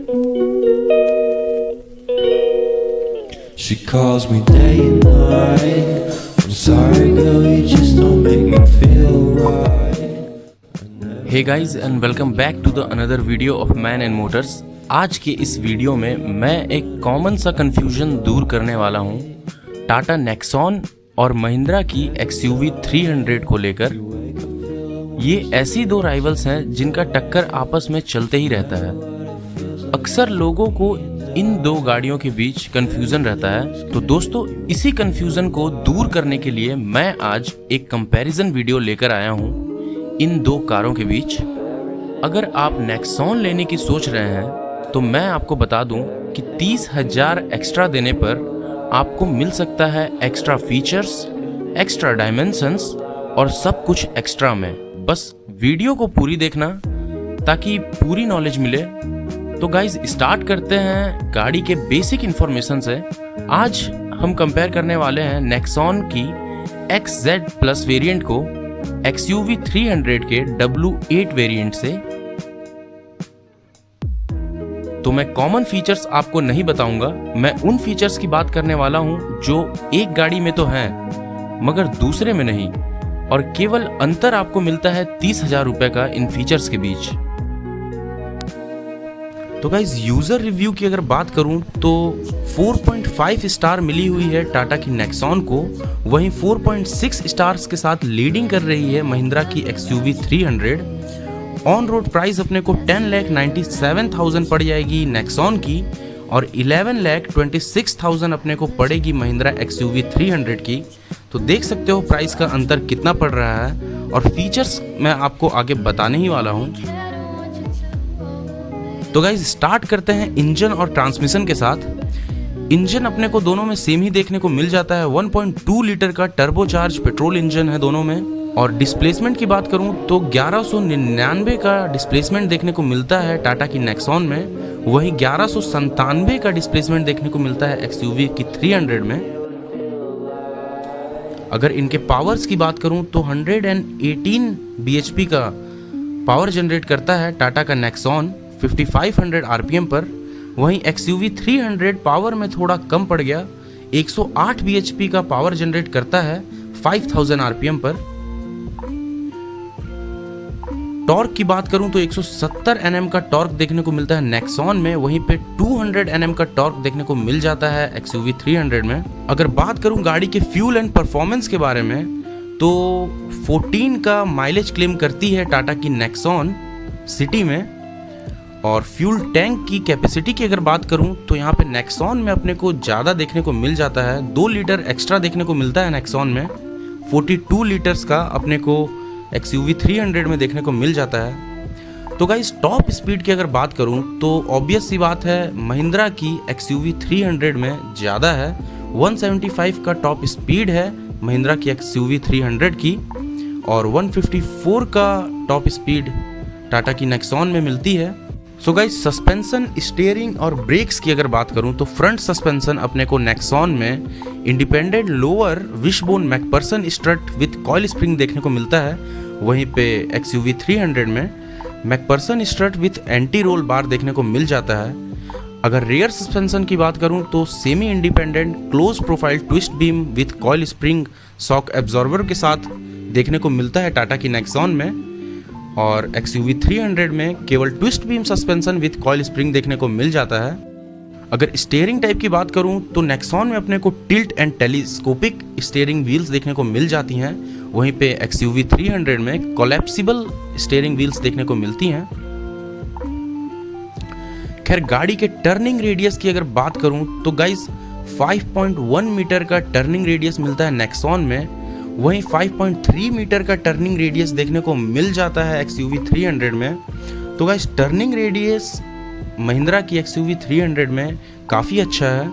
She calls me day and night. I'm sorry girl, you just don't make me feel right. Hey guys and welcome back to the another video of Man and Motors। आज के इस video में मैं एक common सा confusion दूर करने वाला हूँ टाटा नेक्सॉन और महिंद्रा की XUV 300 को लेकर। ये ऐसी दो राइवल्स हैं जिनका टक्कर आपस में चलते ही रहता है। अक्सर लोगों को इन दो गाड़ियों के बीच कंफ्यूजन रहता है। तो दोस्तों, इसी कंफ्यूजन को दूर करने के लिए मैं आज एक कंपैरिजन वीडियो लेकर आया हूँ इन दो कारों के बीच। अगर आप नेक्सॉन लेने की सोच रहे हैं तो मैं आपको बता दूं कि 30,000 एक्स्ट्रा देने पर आपको मिल सकता है एक्स्ट्रा फीचर्स, एक्स्ट्रा डायमेंशंस और सब कुछ एक्स्ट्रा में। बस वीडियो को पूरी देखना ताकि पूरी नॉलेज मिले। तो गाइज स्टार्ट करते हैं गाड़ी के बेसिक इन्फॉर्मेशन से। आज हम कंपेयर करने वाले हैं नेक्सॉन की XZ प्लस वेरिएंट को XUV 300 के W8 वेरिएंट से। तो मैं कॉमन फीचर्स आपको नहीं बताऊंगा, मैं उन फीचर्स की बात करने वाला हूं जो एक गाड़ी में तो हैं मगर दूसरे में नहीं, और केवल अंतर आपको मिलता है 30,000 रुपए का इन फीचर्स के बीच। तो गाइज यूजर रिव्यू की अगर बात करूं तो 4.5 स्टार मिली हुई है टाटा की नेक्सॉन को, वहीं 4.6 स्टार्स के साथ लीडिंग कर रही है महिंद्रा की XUV 300। ऑन रोड प्राइस अपने को 10,97,000 पड़ जाएगी नेक्सॉन की और 11,26,000 अपने को पड़ेगी महिंद्रा XUV 300 की। तो देख सकते हो प्राइस का अंतर कितना पड़ रहा है, और फीचर्स मैं आपको आगे बताने ही वाला हूँ। तो गाइज स्टार्ट करते हैं इंजन और ट्रांसमिशन के साथ। इंजन अपने को दोनों में सेम ही देखने को मिल जाता है। 1.2 लीटर का टर्बोचार्ज पेट्रोल इंजन है दोनों में। और डिस्प्लेसमेंट की बात करूं तो 1199 का डिस्प्लेसमेंट देखने को मिलता है टाटा की नेक्सॉन में, वहीं 1197 का डिस्प्लेसमेंट देखने को मिलता है XUV की 300 में। अगर इनके पावर्स की बात करूं तो 118 bhp का पावर जनरेट करता है टाटा का नेक्सॉन 5500 RPM पर, वहीं XUV 300 पावर में थोड़ा कम पड़ गया, 108 bhp का पावर जनरेट करता है 5000 RPM पर। टॉर्क की बात करूं तो 170 Nm का टॉर्क देखने को मिलता है नेक्सॉन में, वहीं पे 200 Nm का टॉर्क देखने को मिल जाता है XUV 300 में। अगर बात करूं गाड़ी के फ्यूल एंड परफॉर्मेंस के बारे में तो 14 का माइलेज क्लेम करती है टाटा की नेक्सॉन सिटी में। और फ्यूल टैंक की कैपेसिटी की अगर बात करूं तो यहाँ पे नेक्सॉन में अपने को ज़्यादा देखने को मिल जाता है, 2 लीटर एक्स्ट्रा देखने को मिलता है नेक्सॉन में। 42 लीटर्स का अपने को XUV 300 में देखने को मिल जाता है। तो गाइस टॉप स्पीड की अगर बात करूं तो ऑब्वियस सी बात है महिंद्रा की XUV 300 में ज़्यादा है। 175 का टॉप स्पीड है महिंद्रा की XUV 300 की, और 154 का टॉप स्पीड टाटा की नेक्सॉन में मिलती है। सो गाइस सस्पेंशन, स्टीयरिंग और ब्रेक्स की अगर बात करूं तो फ्रंट सस्पेंशन अपने को नेक्सॉन में independent lower wishbone McPherson strut with coil spring देखने को मिलता है, वहीं पे XUV 300 में McPherson strut with anti roll bar देखने को मिल जाता है। अगर रियर सस्पेंशन की बात करूं तो semi independent clause profile twist beam width coil spring shock absorber के साथ देखने को मिलता है टाटा की नेक्सॉन में, और XUV 300 में केवल twist beam suspension with coil spring देखने को मिल जाता है। अगर स्टीयरिंग टाइप की बात करूं तो नेक्सॉन में अपने को tilt and telescopic steering wheels देखने को मिल जाती हैं, वहीं पे XUV 300 में कोलैप्सिबल स्टीयरिंग व्हील्स देखने को मिलती हैं। खैर गाड़ी के टर्निंग रेडियस की अगर बात करूं तो गाइस 5.1 मीटर का टर्निंग रेडियस मिलता है नेक्सॉन में, वहीं 5.3 मीटर का टर्निंग रेडियस देखने को मिल जाता है XUV 300 में। तो गाइस टर्निंग रेडियस महिंद्रा की XUV 300 में काफ़ी अच्छा है,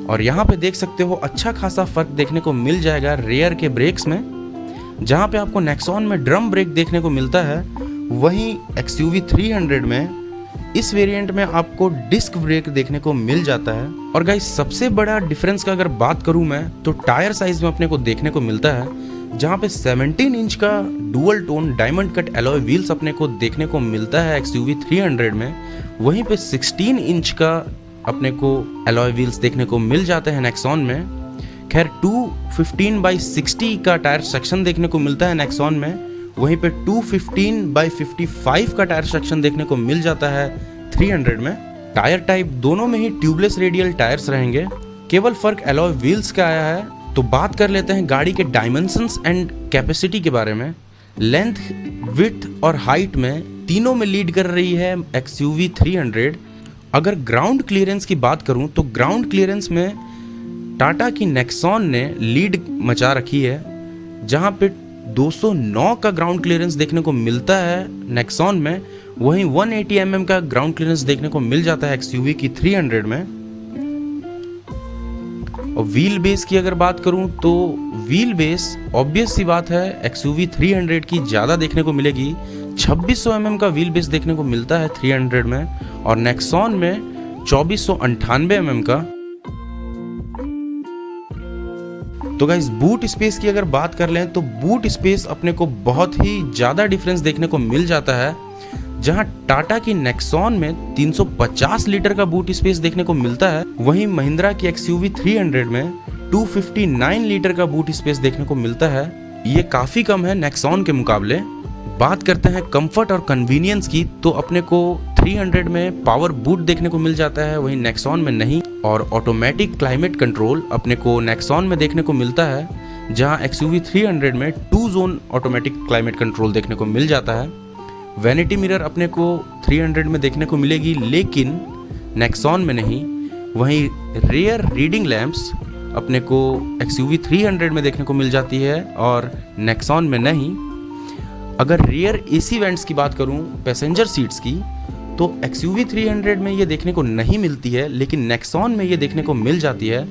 और यहाँ पे देख सकते हो अच्छा खासा फ़र्क देखने को मिल जाएगा रेयर के ब्रेक्स में। जहाँ पे आपको नेक्सॉन में ड्रम ब्रेक देखने को मिलता है, वहीं XUV 300 में इस वेरिएंट में आपको डिस्क ब्रेक देखने को मिल जाता है। और गाइस सबसे बड़ा डिफरेंस का अगर बात करूं मैं तो टायर साइज में अपने को देखने को मिलता है, जहां पे 17 इंच का dual tone diamond cut alloy wheels अपने को देखने को मिलता है XUV 300 में, वहीं पे 16 इंच का अपने को एलॉय व्हील्स देखने को मिल जाते हैं नेक्सॉन में। खैर 215/60 का टायर सेक्शन देखने को मिलता है नेक्सॉन में, वहीं पे 215/55 का टायर सेक्शन देखने को मिल जाता है 300 में। टायर टाइप दोनों में ही ट्यूबलेस रेडियल टायर्स रहेंगे, केवल फर्क एलॉय व्हील्स का आया है। तो बात कर लेते हैं गाड़ी के डायमेंशंस एंड कैपेसिटी के बारे में। लेंथ, विड्थ और हाइट में तीनों में लीड कर रही है XUV 300। अगर ग्राउंड क्लियरेंस की बात करूं तो ग्राउंड क्लियरेंस में टाटा की नेक्सॉन ने लीड मचा रखी है, जहां पे 209 का ग्राउंड क्लियरेंस देखने को मिलता है नेक्सॉन में, वहीं 180 mm का ग्राउंड क्लियरेंस देखने को मिल जाता है XUV की 300 में। और व्हील बेस की अगर बात करूं तो व्हील बेस ऑब्वियस सी बात है XUV 300 की ज़्यादा देखने को मिलेगी। 2600 mm का व्हील बेस देखने को मिलता है 300 में और नेक्सॉन में 2498 mm का। तो गाइस बूट स्पेस की अगर बात कर लें तो बूट स्पेस अपने को बहुत ही ज़्यादा डिफरेंस देखने को मिल जाता है, जहां टाटा की नेक्सॉन में 350 लीटर का बूट स्पेस देखने को मिलता है, वहीं महिंद्रा की XUV 300 में 259 लीटर का बूट स्पेस देखने को मिलता है। ये काफ़ी कम है नेक्सॉन के मुकाबले। बात करते हैं कंफर्ट और कन्वीनियंस की, तो अपने को 300 में पावर बूट देखने को मिल जाता है, वहीं नेक्सॉन में नहीं। और ऑटोमेटिक क्लाइमेट कंट्रोल अपने को नेक्सॉन में देखने को मिलता है, जहां XUV 300 में 2 जोन ऑटोमेटिक क्लाइमेट कंट्रोल देखने को मिल जाता है। वैनिटी मिरर अपने को 300 में देखने को मिलेगी, लेकिन नेक्सॉन में नहीं। वहीं रियर रीडिंग लैंप्स अपने को XUV 300 में देखने को मिल जाती है और नेक्सॉन में नहीं। अगर रियर AC वेंट्स की बात करूं पैसेंजर सीट्स की, तो XUV 300 में ये देखने को नहीं मिलती है, लेकिन नेक्सॉन में ये देखने को मिल जाती है।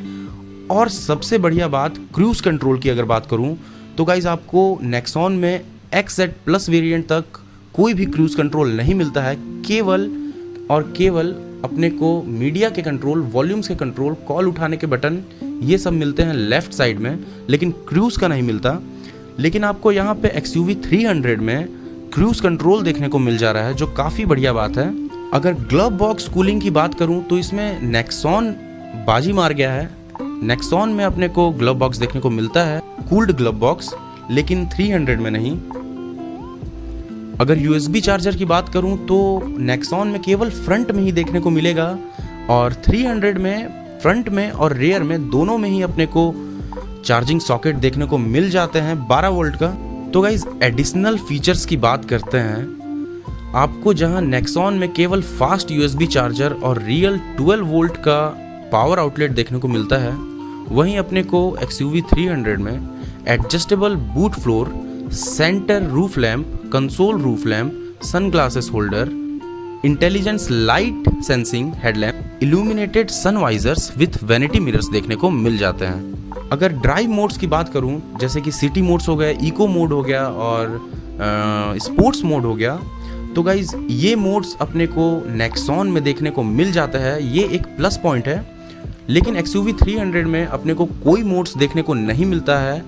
और सबसे बढ़िया बात क्रूज कंट्रोल की अगर बात करूं तो गाइज आपको नेक्सॉन में XZ प्लस वेरिएंट तक कोई भी क्रूज कंट्रोल नहीं मिलता है। केवल और केवल अपने को मीडिया के कंट्रोल, वॉल्यूम्स के कंट्रोल, कॉल उठाने के बटन, ये सब मिलते हैं लेफ्ट साइड में, लेकिन क्रूज का नहीं मिलता। लेकिन आपको यहाँ पे XUV 300 में क्रूज कंट्रोल देखने को मिल जा रहा है, जो काफ़ी बढ़िया बात है। अगर ग्लव बॉक्स कूलिंग की बात करूँ तो इसमें नेक्सॉन बाजी मार गया है। नेक्सॉन में अपने को ग्लव बॉक्स देखने को मिलता है, कूल्ड ग्लव बॉक्स, लेकिन 300 में नहीं। अगर USB चार्जर की बात करूं तो नेक्सॉन में केवल फ्रंट में ही देखने को मिलेगा और 300 में फ्रंट में और रेयर में दोनों में ही अपने को चार्जिंग सॉकेट देखने को मिल जाते हैं 12 वोल्ट का। तो गाइज एडिशनल फीचर्स की बात करते हैं। आपको जहां नेक्सॉन में केवल फास्ट USB चार्जर और रियल 12 वोल्ट का पावर आउटलेट देखने को मिलता है, वहीं अपने को XUV 300 में adjustable boot floor, centre roof lamp, console roof lamp, sunglasses holder, intelligence light sensing headlamp, illuminated sun visors with vanity mirrors देखने को मिल जाते हैं। अगर ड्राइव मोड्स की बात करूं, जैसे कि सिटी मोड्स हो गया, इको मोड हो गया और स्पोर्ट्स मोड हो गया, तो गाइज ये मोड्स अपने को नेक्सॉन में देखने को मिल जाता है। ये एक प्लस पॉइंट है, लेकिन XUV 300 में अपने को कोई मोड्स देखने को नहीं मिलता है।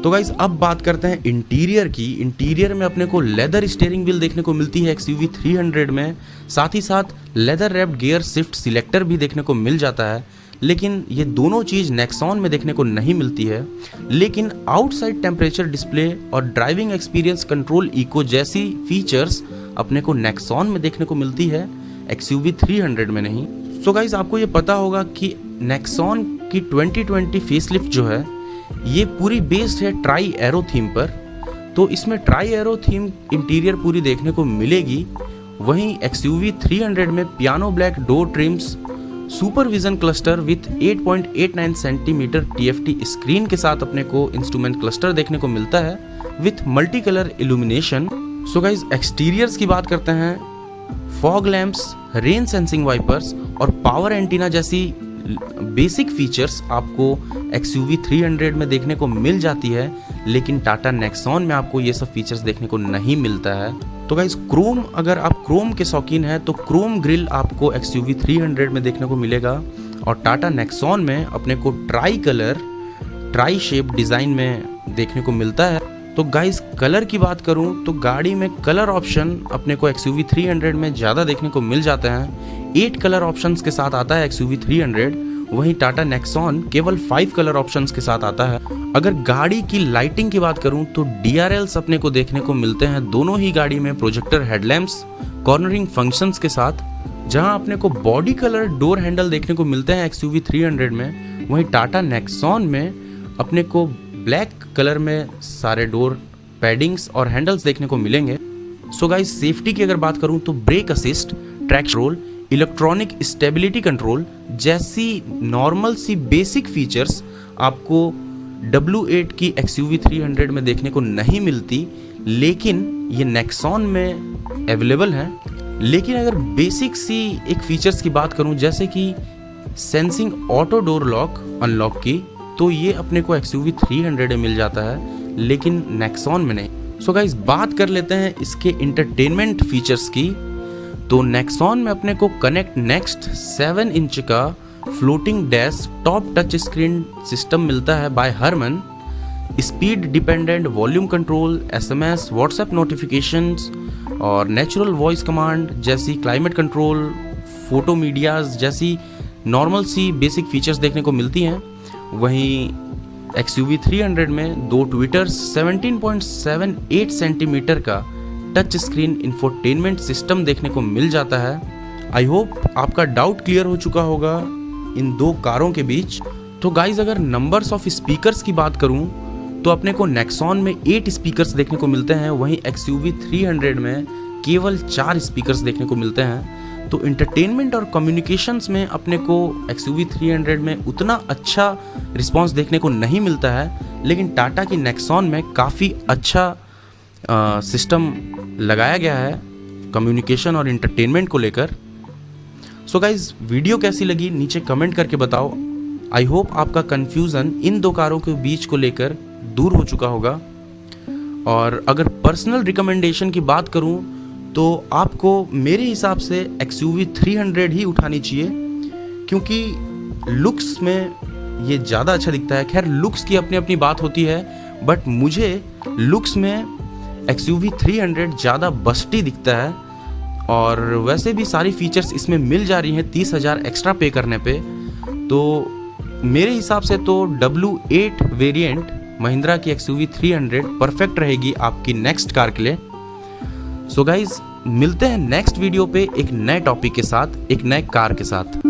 तो गाइज अब बात करते हैं इंटीरियर की। इंटीरियर में अपने को लेदर स्टीयरिंग व्हील देखने को मिलती है XUV 300 में, साथ ही साथ leather wrapped gear shift selector भी देखने को मिल जाता है, लेकिन ये दोनों चीज़ नेक्सॉन में देखने को नहीं मिलती है। लेकिन आउटसाइड टेम्परेचर डिस्प्ले और ड्राइविंग एक्सपीरियंस कंट्रोल इको जैसी फीचर्स अपने को नेक्सॉन में देखने को मिलती है, XUV 300 में नहीं। सो गाइज आपको ये पता होगा कि नेक्सॉन की 2020 फेसलिफ्ट जो है ये पूरी बेस्ड है ट्राई एरो थीम पर। तो इसमें ट्राई एरो थीम इंटीरियर पूरी देखने को मिलेगी। वहीं XUV 300 में piano black door TRIMS, super vision cluster with 8.89 centimetre TFT screen के साथ अपने को इंस्ट्रूमेंट क्लस्टर देखने को मिलता है with multi colour illumination. So guys exteriors की बात करते हैं। Fog lamps, rain sensing wipers और पावर एंटीना जैसी बेसिक फीचर्स आपको XUV 300 में देखने को मिल जाती है, लेकिन टाटा नेक्सॉन में आपको ये सब फीचर्स देखने को नहीं मिलता है। तो गाइज क्रोम, अगर आप क्रोम के शौकीन हैं तो क्रोम ग्रिल आपको XUV 300 में देखने को मिलेगा और टाटा नेक्सॉन में अपने को try colour, try shape design में देखने को मिलता है। तो गाइस कलर की बात करूं तो गाड़ी में कलर ऑप्शन अपने को XUV 300 में ज़्यादा देखने को मिल जाते हैं। 8 कलर ऑप्शंस के साथ आता है XUV 300, वहीं टाटा नेक्सॉन केवल 5 कलर ऑप्शंस के साथ आता है। अगर गाड़ी की लाइटिंग की बात करूं तो DRLs अपने को देखने को मिलते हैं दोनों ही गाड़ी में, प्रोजेक्टर हेडलैम्प्स कॉर्नरिंग फंक्शंस के साथ। जहां अपने को बॉडी कलर डोर हैंडल देखने को मिलते हैं XUV 300 में, वहीं टाटा नेक्सॉन में अपने को ब्लैक कलर में सारे डोर पैडिंग्स और हैंडल्स देखने को मिलेंगे। सो गाइस सेफ्टी की अगर बात करूं तो brake assist, traction control, electronic stability control जैसी नॉर्मल सी बेसिक फीचर्स आपको W8 की XUV 300 में देखने को नहीं मिलती, लेकिन ये नेक्सॉन में अवेलेबल हैं। लेकिन अगर बेसिक सी एक फीचर्स की बात करूं जैसे कि sensing auto door lock unlock की, तो ये अपने को XUV 300 में मिल जाता है, लेकिन नेक्सॉन में नहीं। सो गाइस बात कर लेते हैं इसके इंटरटेनमेंट फीचर्स की। तो नेक्सॉन में अपने को कनेक्ट नेक्स्ट 7 इंच का floating dash top touch screen system मिलता है by Harman. Speed dependent volume control, SMS, WhatsApp notifications और नेचुरल वॉइस कमांड जैसी क्लाइमेट कंट्रोल, फोटो मीडियाज जैसी नॉर्मल सी बेसिक फीचर्स देखने को मिलती हैं। वहीं XUV 300 में 2 ट्विटर्स, 17.78 सेंटीमीटर का टच स्क्रीन इंफोटेनमेंट सिस्टम देखने को मिल जाता है। आई होप आपका डाउट क्लियर हो चुका होगा इन दो कारों के बीच। तो गाइज अगर नंबर्स ऑफ स्पीकर्स की बात करूं तो अपने को नेक्सॉन में 8 स्पीकर्स देखने को मिलते हैं, वहीं XUV 300 में केवल 4 स्पीकर्स देखने को मिलते हैं। तो इंटरटेनमेंट और कम्युनिकेशंस में अपने को XUV 300 में उतना अच्छा रिस्पांस देखने को नहीं मिलता है, लेकिन टाटा की नेक्सॉन में काफ़ी अच्छा सिस्टम लगाया गया है कम्युनिकेशन और इंटरटेनमेंट को लेकर। सो गाइज वीडियो कैसी लगी नीचे कमेंट करके बताओ। आई होप आपका कन्फ्यूज़न इन दो कारों के बीच को लेकर दूर हो चुका होगा। और अगर पर्सनल रिकमेंडेशन की बात करूं तो आपको मेरे हिसाब से XUV 300 ही उठानी चाहिए, क्योंकि लुक्स में ये ज़्यादा अच्छा दिखता है। खैर लुक्स की अपनी अपनी बात होती है, बट मुझे लुक्स में XUV 300 ज़्यादा बस्टी दिखता है। और वैसे भी सारी फीचर्स इसमें मिल जा रही हैं 30,000 एक्स्ट्रा पे करने पे। तो मेरे हिसाब से तो W8 वेरिएंट महिंद्रा की XUV 300 परफेक्ट रहेगी आपकी नेक्स्ट कार के लिए। सो गाइज मिलते हैं नेक्स्ट वीडियो पे एक नए टॉपिक के साथ, एक नए कार के साथ।